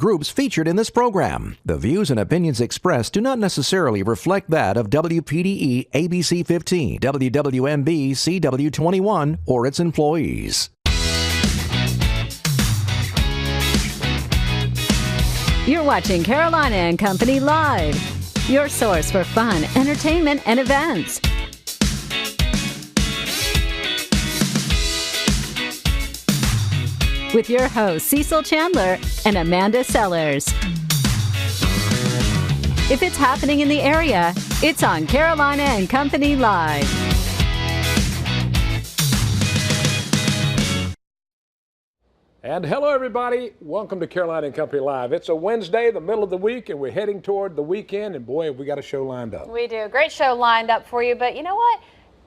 groups featured in this program. The views and opinions expressed do not necessarily reflect that of WPDE ABC 15, WWMB CW21, or its employees. You're watching Carolina and Company Live, your source for fun, entertainment, and events. With your hosts, Cecil Chandler and Amanda Sellers. If it's happening in the area, it's on Carolina and Company Live. And hello, everybody. Welcome to Carolina and Company Live. It's a Wednesday, the middle of the week, and we're heading toward the weekend. And boy, have we got a show lined up. We do. Great show lined up for you. But you know what?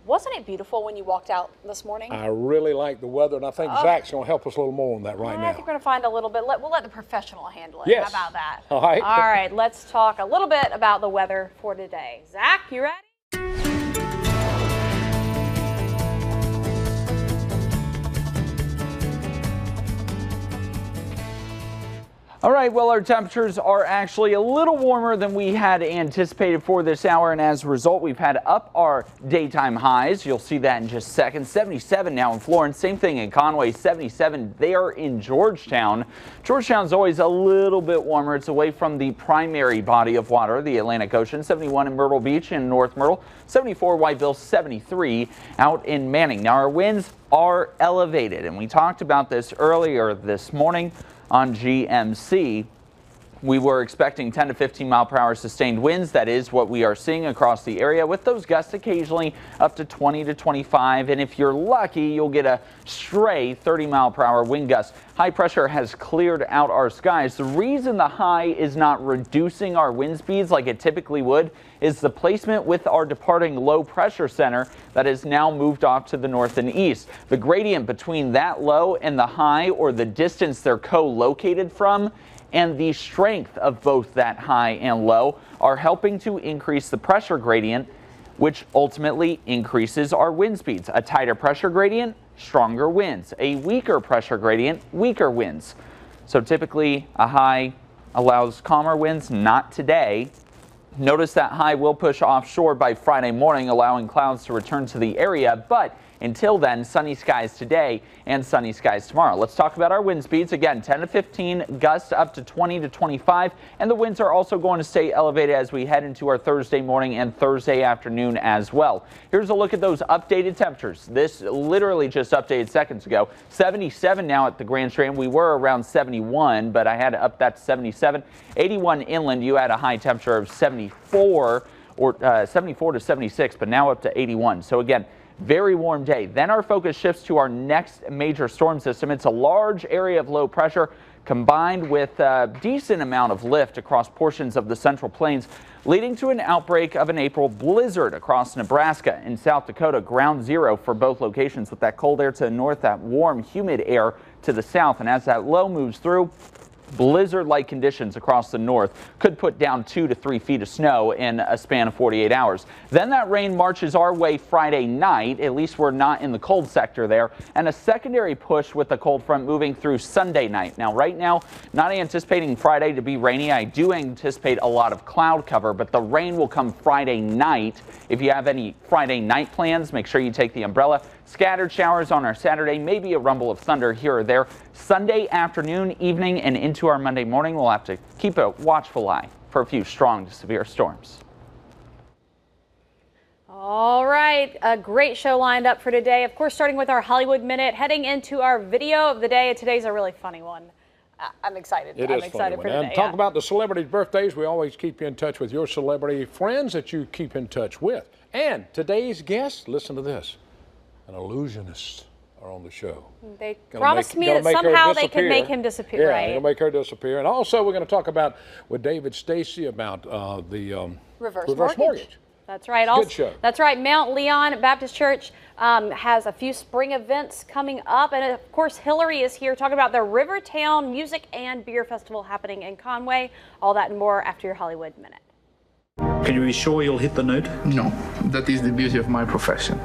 Wasn't it beautiful when you walked out this morning? I really like the weather, and I think Zach's going to help us a little more on that right now. I think we're going to find a little bit. We'll let the professional handle it. Yes. How about that? All right. All right. Let's talk a little bit about the weather for today. Zach, you ready? All right, well, our temperatures are actually a little warmer than we had anticipated for this hour, and as a result, we've had up our daytime highs. You'll see that in just a second. 77 now in Florence, same thing in Conway, 77 there in Georgetown. Georgetown's always a little bit warmer. It's away from the primary body of water, the Atlantic Ocean. 71 in Myrtle Beach in North Myrtle, 74 Whiteville, 73 out in Manning. Now, our winds are elevated, and we talked about this earlier this morning on GMC. We were expecting 10 to 15 mile per hour sustained winds. That is what we are seeing across the area, with those gusts occasionally up to 20 to 25. And if you're lucky, you'll get a stray 30 mile per hour wind gust. High pressure has cleared out our skies. The reason the high is not reducing our wind speeds like it typically would is the placement with our departing low pressure center that has now moved off to the north and east. The gradient between that low and the high, or the distance they're co-located from, and the strength of both that high and low, are helping to increase the pressure gradient, which ultimately increases our wind speeds. A tighter pressure gradient, stronger winds. A weaker pressure gradient, weaker winds. So typically a high allows calmer winds. Not today. Notice that high will push offshore by Friday morning, allowing clouds to return to the area, but until then, sunny skies today and sunny skies tomorrow. Let's talk about our wind speeds. Again, 10 to 15, gusts up to 20 to 25, and the winds are also going to stay elevated as we head into our Thursday morning and Thursday afternoon as well. Here's a look at those updated temperatures. This literally just updated seconds ago. 77 now at the Grand Strand. We were around 71, but I had to up that to 77. 81 inland. You had a high temperature of 74 to 76, but now up to 81. So again, very warm day. Then our focus shifts to our next major storm system. It's a large area of low pressure combined with a decent amount of lift across portions of the Central Plains, leading to an outbreak of an April blizzard across Nebraska and South Dakota. Ground zero for both locations, with that cold air to the north, that warm, humid air to the south. And as that low moves through, blizzard-like conditions across the north could put down 2 to 3 feet of snow in a span of 48 hours. Then that rain marches our way Friday night. At least we're not in the cold sector there. And a secondary push with the cold front moving through Sunday night. Now, right now, not anticipating Friday to be rainy. I do anticipate a lot of cloud cover, but the rain will come Friday night. If you have any Friday night plans, make sure you take the umbrella. Scattered showers on our Saturday, maybe a rumble of thunder here or there. Sunday afternoon, evening, and into our Monday morning, we'll have to keep a watchful eye for a few strong to severe storms. All right, a great show lined up for today. Of course, starting with our Hollywood Minute, heading into our video of the day. Today's a really funny one. I'm excited. I'm excited for today. And talk about the celebrities' birthdays. We always keep you in touch with your celebrity friends that you keep in touch with. And today's guest, listen to this. An illusionist are on the show. They promised me that somehow they could make him disappear, right? Yeah, they'll make her disappear. And also we're going to talk about with David Stacy about the reverse mortgage. That's right. Good show. That's right. Mount Leon Baptist Church has a few spring events coming up. And of course, Hillary is here talking about the Rivertown Music and Beer Festival happening in Conway. All that and more after your Hollywood Minute. Can you be sure you'll hit the note? No, that is the beauty of my profession.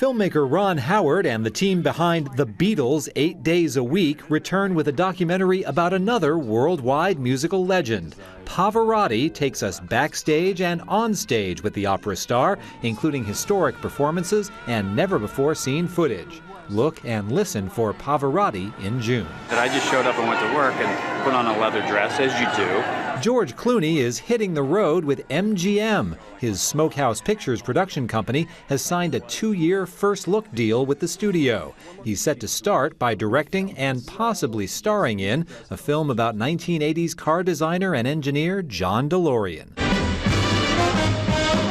Filmmaker Ron Howard and the team behind The Beatles' 8 Days a Week return with a documentary about another worldwide musical legend. Pavarotti takes us backstage and on stage with the opera star, including historic performances and never-before-seen footage. Look and listen for Pavarotti in June. I just showed up and went to work and put on a leather dress, as you do. George Clooney is hitting the road with MGM. His Smokehouse Pictures production company has signed a 2-year first-look deal with the studio. He's set to start by directing and possibly starring in a film about 1980s car designer and engineer John DeLorean.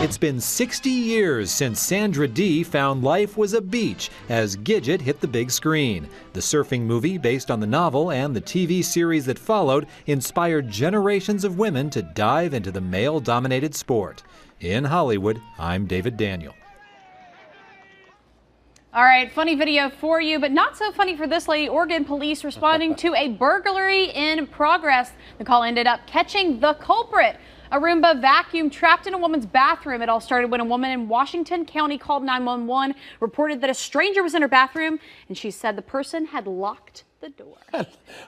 It's been 60 years since Sandra Dee found life was a beach as Gidget hit the big screen. The surfing movie, based on the novel and the TV series that followed, inspired generations of women to dive into the male-dominated sport. In Hollywood, I'm David Daniel. All right, funny video for you, but not so funny for this lady. Oregon police responding to a burglary in progress. The call ended up catching the culprit. A Roomba vacuum trapped in a woman's bathroom. It all started when a woman in Washington County called 911, reported that a stranger was in her bathroom, and she said the person had locked the door.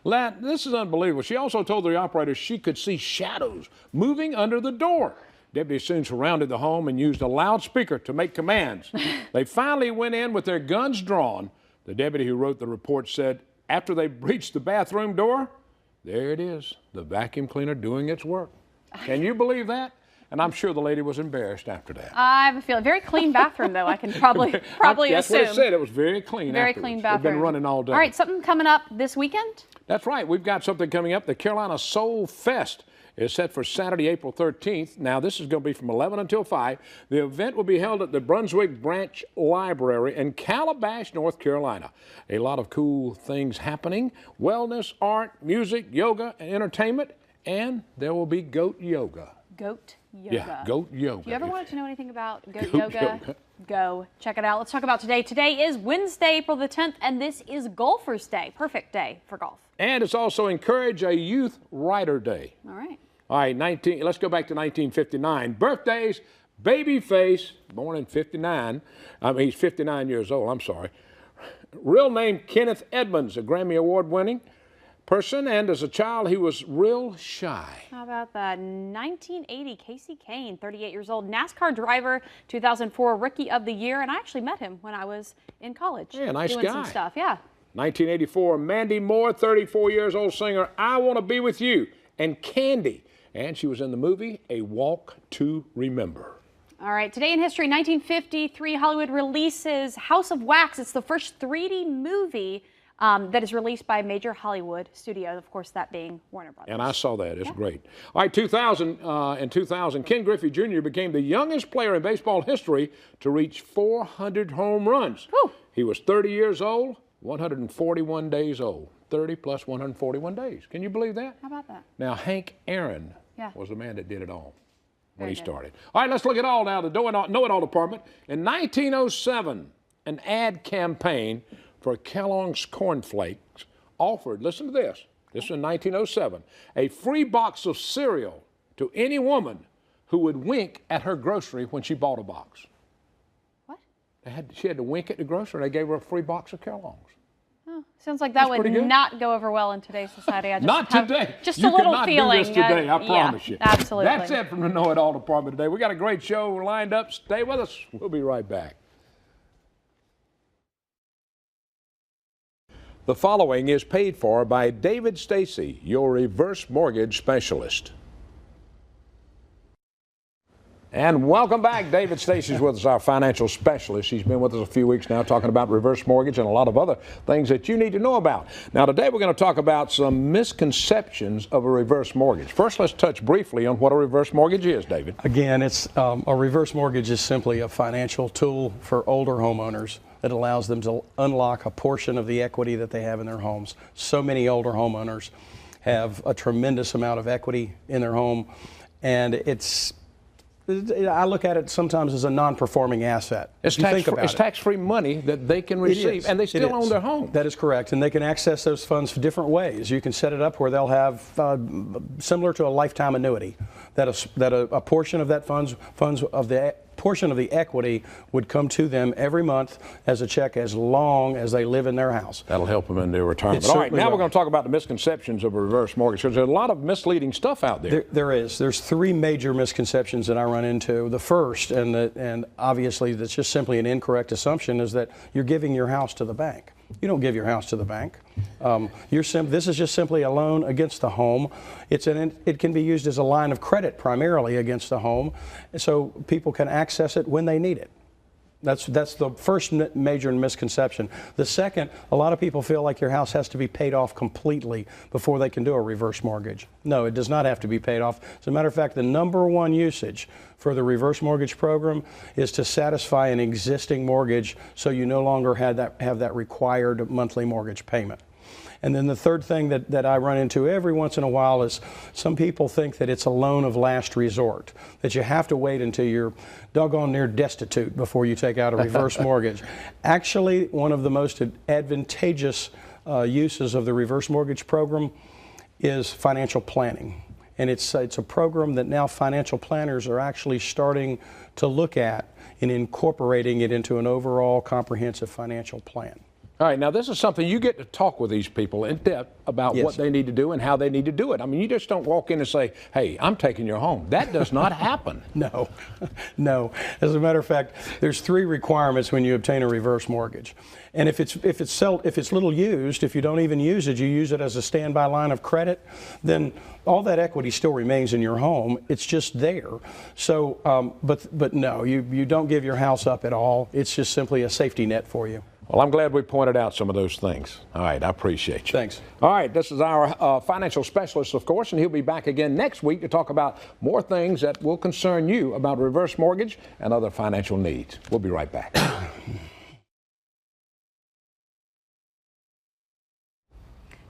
This is unbelievable. She also told the operator she could see shadows moving under the door. Deputies soon surrounded the home and used a loudspeaker to make commands. They finally went in with their guns drawn. The deputy who wrote the report said after they breached the bathroom door, there it is, the vacuum cleaner doing its work. Can you believe that? And I'm sure the lady was embarrassed after that. I have a feeling. Very clean bathroom, though. I can probably That's assume. what it said. It was very clean. Very afterwards. clean bathroom. They've been running all day. All right, something coming up this weekend? That's right. We've got something coming up. The Carolina Soul Fest is set for Saturday, April 13th. Now, this is going to be from 11 until 5. The event will be held at the Brunswick Branch Library in Calabash, North Carolina. A lot of cool things happening. Wellness, art, music, yoga, and entertainment. And there will be goat yoga. Goat yoga. Yeah, goat yoga. If you ever wanted to know anything about goat yoga, go check it out. Let's talk about today. Today is Wednesday, April the 10th, and this is Golfer's Day. Perfect day for golf. And it's also Encourage a Youth Writer Day. All right. All right, let's go back to 1959. Birthdays, Babyface, born in 59. He's 59 years old, I'm sorry. Real name Kenneth Edmonds, a Grammy Award winning person, and as a child he was real shy. How about that? 1980, Casey Kane, 38 years old, NASCAR driver, 2004 Rookie of the Year, and I actually met him when I was in college. Yeah, nice doing guy. Some stuff, yeah. 1984, Mandy Moore, 34 years old singer, I Want to Be With You, and Candy, and she was in the movie A Walk to Remember. All right, today in history, 1953, Hollywood releases House of Wax. It's the first 3D movie that is released by a major Hollywood studio, of course, that being Warner Brothers. And I saw that. It's great. All right, in 2000, Ken Griffey Jr. became the youngest player in baseball history to reach 400 home runs. Whew. He was 30 years old, 141 days old. 30 plus 141 days. Can you believe that? How about that? Now, Hank Aaron Yeah. was the man that did it all when Very he good. started. All right, let's look at all now. The Know-It-All Department. In 1907, an ad campaign for Kellogg's Corn Flakes offered, listen to this, this is in 1907, a free box of cereal to any woman who would wink at her grocery when she bought a box. What? She had to wink at the grocery, and they gave her a free box of Kellogg's. Oh, sounds like that would not go over well in today's society. I just Not have today. Just You a little cannot feeling. do this today, I promise you. Absolutely. That's it from the Know-It-All Department today. We got a great show lined up. Stay with us. We'll be right back. The following is paid for by David Stacy, your reverse mortgage specialist. And welcome back. David Stacy's with us, our financial specialist. He's been with us a few weeks now talking about reverse mortgage and a lot of other things that you need to know about. Now, today we're going to talk about some misconceptions of a reverse mortgage. First, let's touch briefly on what a reverse mortgage is, David. Again, it's a reverse mortgage is simply a financial tool for older homeowners that allows them to unlock a portion of the equity that they have in their homes. So many older homeowners have a tremendous amount of equity in their home, and I look at it sometimes as a non-performing asset. It's tax-free money that they can receive, and they still own their home. That is correct, and they can access those funds for different ways. You can set it up where they'll have, similar to a lifetime annuity, that a portion of that funds of the portion of the equity would come to them every month as a check as long as they live in their house. That'll help them in their retirement. It All right, certainly now will. we're going to talk about the misconceptions of a reverse mortgage, because there's a lot of misleading stuff out there. There's three major misconceptions that I run into. The first, and obviously that's just simply an incorrect assumption, is that you're giving your house to the bank. You don't give your house to the bank. This is just simply a loan against the home. It can be used as a line of credit primarily against the home, so people can access it when they need it. That's the first major misconception. The second, a lot of people feel like your house has to be paid off completely before they can do a reverse mortgage. No, it does not have to be paid off. As a matter of fact, the number one usage for the reverse mortgage program is to satisfy an existing mortgage, so you no longer have that required monthly mortgage payment. And then the third thing that I run into every once in a while is some people think that it's a loan of last resort, that you have to wait until you're doggone near destitute before you take out a reverse mortgage. Actually, one of the most advantageous uses of the reverse mortgage program is financial planning. And it's a program that now financial planners are actually starting to look at in incorporating it into an overall comprehensive financial plan. All right, now this is something you get to talk with these people in depth about what they need to do and how they need to do it. I mean, you just don't walk in and say, hey, I'm taking your home. That does not happen. No, no. As a matter of fact, there's three requirements when you obtain a reverse mortgage. And if it's little used, if you don't even use it, you use it as a standby line of credit, then all that equity still remains in your home. It's just there. So, but no, you don't give your house up at all. It's just simply a safety net for you. Well, I'm glad we pointed out some of those things. All right, I appreciate you. Thanks. All right, this is our financial specialist, of course, and he'll be back again next week to talk about more things that will concern you about reverse mortgage and other financial needs. We'll be right back.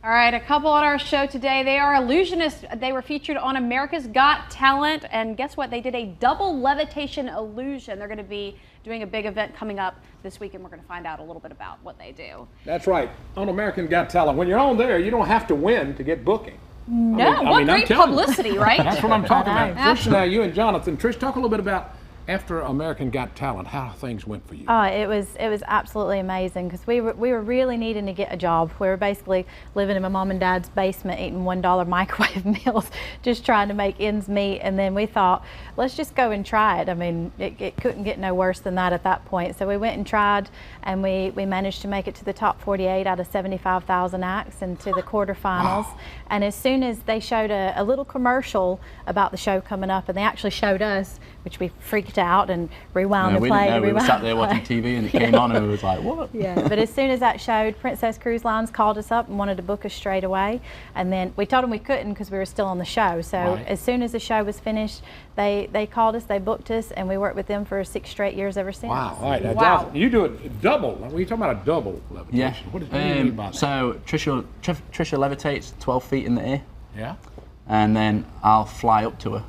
All right, a couple on our show today. They are illusionists. They were featured on America's Got Talent, and guess what? They did a double levitation illusion. They're going to be doing a big event coming up this week, and we're going to find out a little bit about what they do. That's right. On American Got Talent, when you're on there, you don't have to win to get booking. No, what great publicity, right? That's what I'm talking about. Trish, now you and Jonathan. Trish, talk a little bit about after American Got Talent, how things went for you. It was absolutely amazing, because we were really needing to get a job. We were basically living in my mom and dad's basement eating $1 microwave meals, just trying to make ends meet. And then we thought, let's just go and try it. I mean, it couldn't get no worse than that at that point. So we went and tried, and we managed to make it to the top 48 out of 75,000 acts and to the quarterfinals. Wow. And as soon as they showed a little commercial about the show coming up, and they actually showed us, which we freaked out and rewound and played. We were sat there watching TV and it came on and we was like, what? Yeah, but as soon as that showed, Princess Cruise Lines called us up and wanted to book us straight away. And then we told them we couldn't because we were still on the show. So as soon as the show was finished, they called us, they booked us, and we worked with them for 6 straight years ever since. Wow. All right. Now, Jonathan, you do it double. What are you talking about, a double levitation? Yeah. What do you mean by that? So Trisha levitates 12 feet in the air. Yeah. And then I'll fly up to her.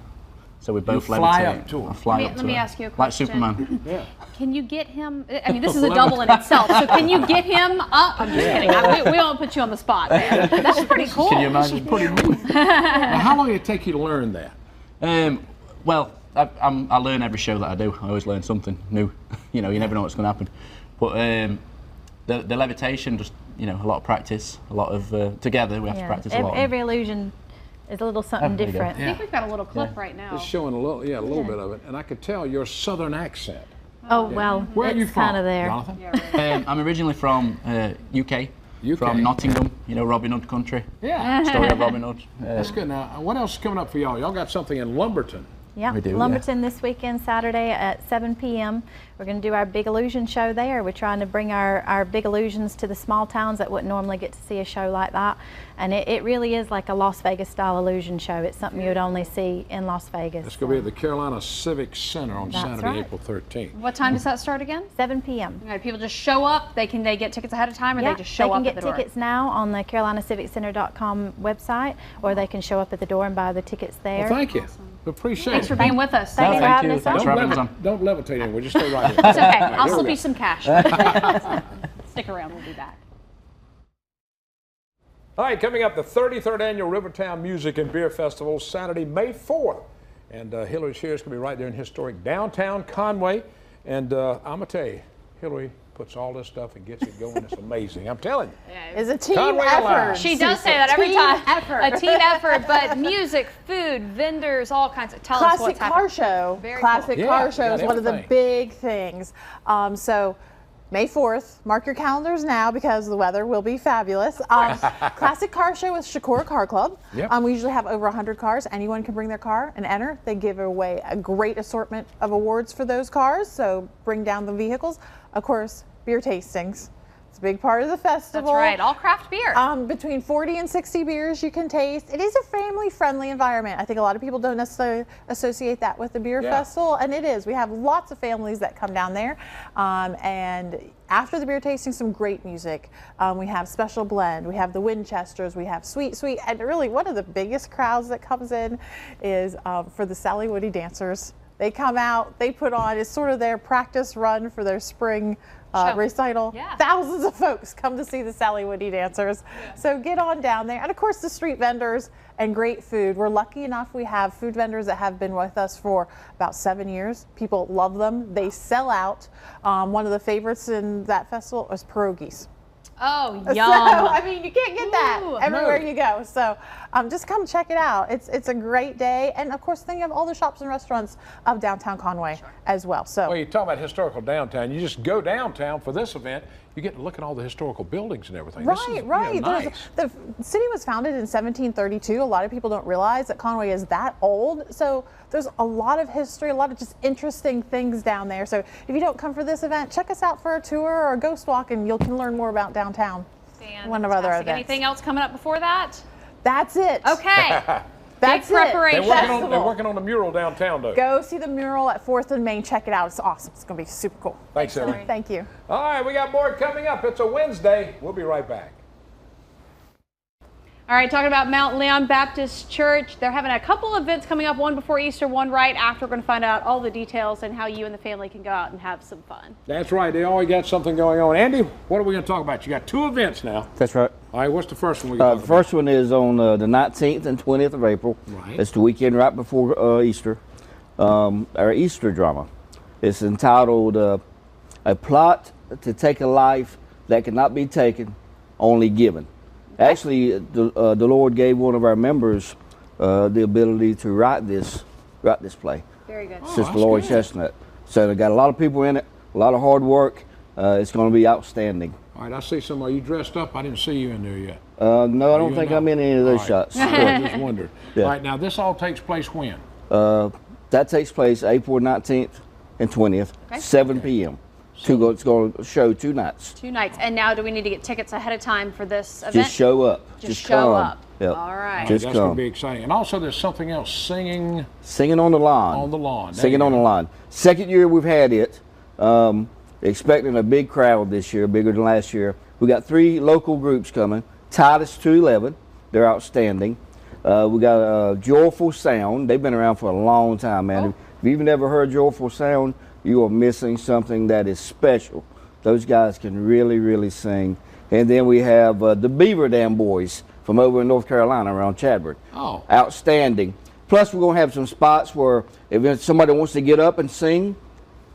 So we both levitate. Fly up to her. I'll fly up to her. Let me ask you a question. Like Superman. Yeah. Can you get him? I mean, this is a double in itself. So can you get him up? I'm just kidding. We won't put you on the spot there. That's pretty cool. Can you imagine putting me? Now, how long did it take you to learn that? Well, I learn every show that I do. I always learn something new. You know, you never know what's going to happen. But the levitation, just, you know, a lot of practice, a lot of together we have to practice a lot. Every illusion is a little something different. I think we've got a little clip right now. Just showing a little bit of it, and I could tell your southern accent. Oh, well, Where are you from, kind of there. Jonathan? Yeah, I'm originally from UK. From Nottingham, you know, Robin Hood country. Yeah. Story of Robin Hood. That's good. Now, what else is coming up for y'all? Y'all got something in Lumberton. Yeah, we do, Lumberton this weekend, Saturday at 7 p.m. We're going to do our Big Illusion show there. We're trying to bring our big illusions to the small towns that wouldn't normally get to see a show like that. And it really is like a Las Vegas style illusion show. It's something you would only see in Las Vegas. It's going to be at the Carolina Civic Center on Saturday, right. April 13th. What time does that start again? 7 p.m. Okay, people just show up. They get tickets ahead of time, or they just show up at the door? They can get tickets now on the CarolinaCivicCenter.com website, or they can show up at the door and buy the tickets there. Well, thank you. Appreciate it. Thanks for being with us. Thank you for having us on. Thanks for having us on. Don't levitate anywhere. Just stay right here. It's okay. I'll slip you some cash. Stick around. We'll be back. All right, coming up, the 33rd Annual Rivertown Music and Beer Festival, Saturday, May 4th. And Hillary's here. It's going to be right there in historic downtown Conway. And I'm going to tell you, Hillary puts all this stuff and gets it going. It's amazing. I'm telling you. Yeah, it's a team Conway effort. Alive. She does say that every time. Effort. A team effort, but music, food, vendors, all kinds of. Tell us Classic what's car happening. show. Very Classic cool. car Yeah, show is got one of the everything. big things. So May 4th, mark your calendars now because the weather will be fabulous. Classic car show with Shakura Car Club. Yep. We usually have over 100 cars. Anyone can bring their car and enter. They give away a great assortment of awards for those cars, so bring down the vehicles. Of course, beer tastings. It's a big part of the festival. That's right, all craft beer. Between 40 and 60 beers you can taste. It is a family-friendly environment. I think a lot of people don't necessarily associate that with the beer festival, and it is. We have lots of families that come down there, and after the beer tasting, some great music. We have Special Blend, we have the Winchesters, we have Sweet Sweet, and really one of the biggest crowds that comes in is for the Sally Woody dancers. They come out, they put on, it's sort of their practice run for their spring recital. Yeah. Thousands of folks come to see the Sally Woody dancers. So get on down there. And of course the street vendors and great food. We're lucky enough we have food vendors that have been with us for about 7 years. People love them. They sell out. One of the favorites in that festival is pierogies. Oh, yum. So, I mean, you can't get that Ooh. everywhere you go. So just come check it out. It's a great day. And of course, think of all the shops and restaurants of downtown Conway as well. So Well, you talk about historical downtown. You just go downtown for this event. You get to look at all the historical buildings and everything. This is, Right. you know, nice. The city was founded in 1732. A lot of people don't realize that Conway is that old. So there's a lot of history, a lot of just interesting things down there. So if you don't come for this event, check us out for a tour or a ghost walk, and you can learn more about downtown. One of our other events. Anything else coming up before that? That's it. Okay. That's Big preparation. They're working on the mural downtown, though. Go see the mural at 4th and Main. Check it out. It's awesome. It's going to be super cool. Thanks, Hillary. Thank you. All right, we got more coming up. It's a Wednesday. We'll be right back. All right, talking about Mount Leon Baptist Church. They're having a couple events coming up, one before Easter, one right after. We're going to find out all the details and how you and the family can go out and have some fun. That's right. They always got something going on. Andy, what are we going to talk about? You got 2 events now. That's right. All right, what's the first one? The first one is on the 19th and 20th of April. Right. It's the weekend right before Easter. Our Easter drama. It's entitled A Plot to Take a Life That Cannot Be Taken, Only Given. Actually, the Lord gave one of our members the ability to write this play. Very good. Sister Lori Chestnut. So they got a lot of people in it, a lot of hard work. It's going to be outstanding. All right, I see some. Are you dressed up? I didn't see you in there yet. No, I don't think I'm in any of those shots. I just wondered. Yeah. All right, now this all takes place when? That takes place April 19th and 20th, 7 p.m. It's going to show 2 nights. 2 nights. And now do we need to get tickets ahead of time for this event? Just show up. Just show come. up. Yep. All right. Just That's going come. to be exciting. And also there's something else, singing. Singing on the lawn. On the lawn. There Singing you on go. the lawn. Second year we've had it. Expecting a big crowd this year, bigger than last year. We got 3 local groups coming. Titus 211. They're outstanding. We got Joyful Sound. They've been around for a long time, man. If you've never heard Joyful Sound, you are missing something that is special. Those guys can really, really sing. And then we have the Beaver Dam Boys from over in North Carolina around Chadwick. Oh. Outstanding. Plus, we're going to have some spots where if somebody wants to get up and sing,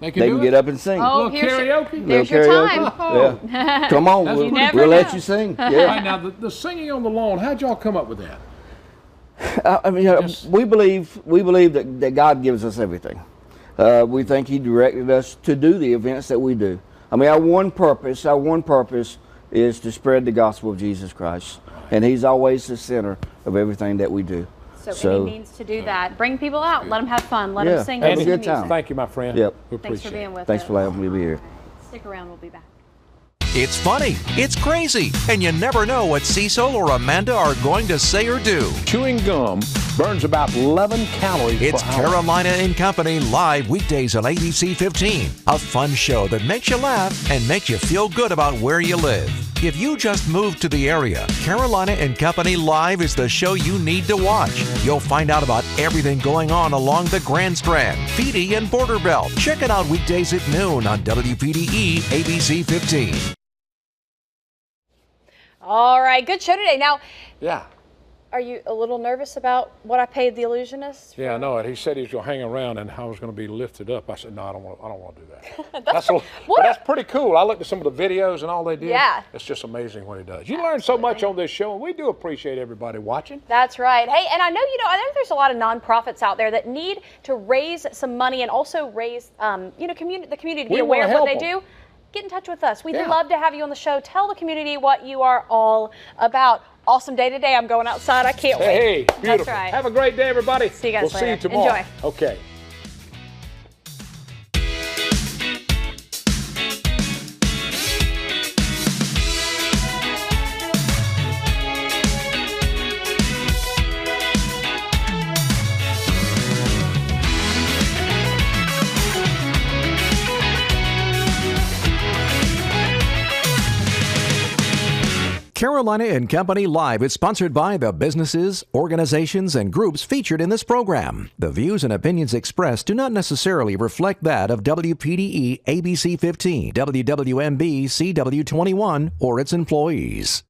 they can get up and sing. Oh, little karaoke? There's your time. Oh. Yeah. Come on, That's we'll pretty let cool. you sing. Yeah. All right, now the singing on the lawn, how'd y'all come up with that? I mean, we believe that God gives us everything. We think He directed us to do the events that we do. I mean, our one purpose is to spread the gospel of Jesus Christ, and He's always the center of everything that we do. So any means to do that. Bring people out. Let them have fun. Let them sing. Have a listen to good time. music. Thank you, my friend. Yep. We Thanks for appreciate being with us. Thanks for letting me be here. Stick around. We'll be back. It's funny, it's crazy, and you never know what Cecil or Amanda are going to say or do. Chewing gum burns about 11 calories It's per hour. Carolina and Company live weekdays on ABC 15. A fun show that makes you laugh and makes you feel good about where you live. If you just moved to the area, Carolina and Company Live is the show you need to watch. You'll find out about everything going on along the Grand Strand, Feedy, and Border Belt. Check it out weekdays at noon on WPDE ABC 15. All right. Good show today. Now, Yeah. Are you a little nervous about what I paid the illusionist? Yeah, I know it. He said he was going to hang around and I was going to be lifted up. I said, no, I don't want to do that. That's pretty cool. I looked at some of the videos and all they did. Yeah. It's just amazing what he does. You learn so much on this show, and we do appreciate everybody watching. That's right. Hey, and I know, I know there's a lot of nonprofits out there that need to raise some money and also raise, the community to be aware of what they do. Get in touch with us. We'd love to have you on the show. Tell the community what you are all about. Awesome day today. I'm going outside. I can't wait. Hey, beautiful. That's right. Have a great day, everybody. See you guys later. later. See you tomorrow. Enjoy. Okay. Carolina and Company Live is sponsored by the businesses, organizations, and groups featured in this program. The views and opinions expressed do not necessarily reflect that of WPDE ABC 15, WWMB CW 21, or its employees.